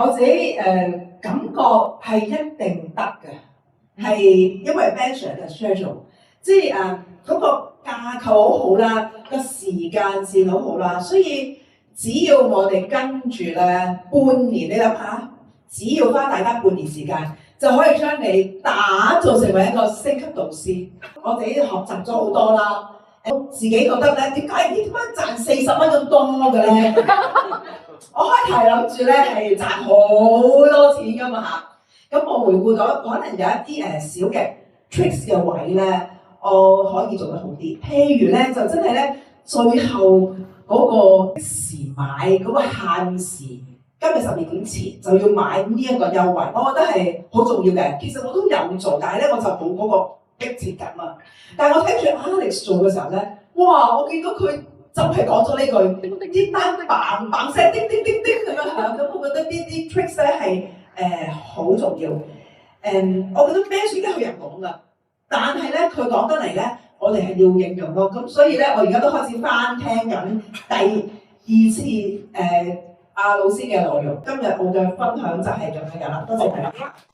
我自己感覺係一定得嘅，係因為 mention 嘅 schedule， 即係嗰個架構好好啦，個時間線好好啦，所以只要我哋跟住咧半年，你諗下，只要花大家半年時間，就可以將你打造成為一個星級導師。我哋學習咗好多啦，我自己覺得咧，點解賺40蚊咁多嘅咧？我開頭諗住咧係賺好多錢㗎嘛嚇，咁我回顧咗可能有一啲小嘅 tricks 嘅位咧，我可以做得好啲。譬如咧就真係咧，最後嗰個時買嗰個限時，今日12點前就要買呢一個優惠，我覺得係好重要嘅。其實我都有做，但係咧我就冇嗰個迫切感啊。但係我睇住 Alex 做嘅時候咧，哇！我見到佢就係講咗呢句，啲單嘭嘭聲，叮叮叮叮咁樣響，咁我覺得呢啲 tricks 咧係好重要。我覺得 Bench 而家佢有講㗎，但係咧佢講得嚟咧，我哋係要應用咯。咁所以咧，我而家都開始翻聽緊第2次阿老師嘅內容。今日我嘅分享就係咁樣啦，多謝大家。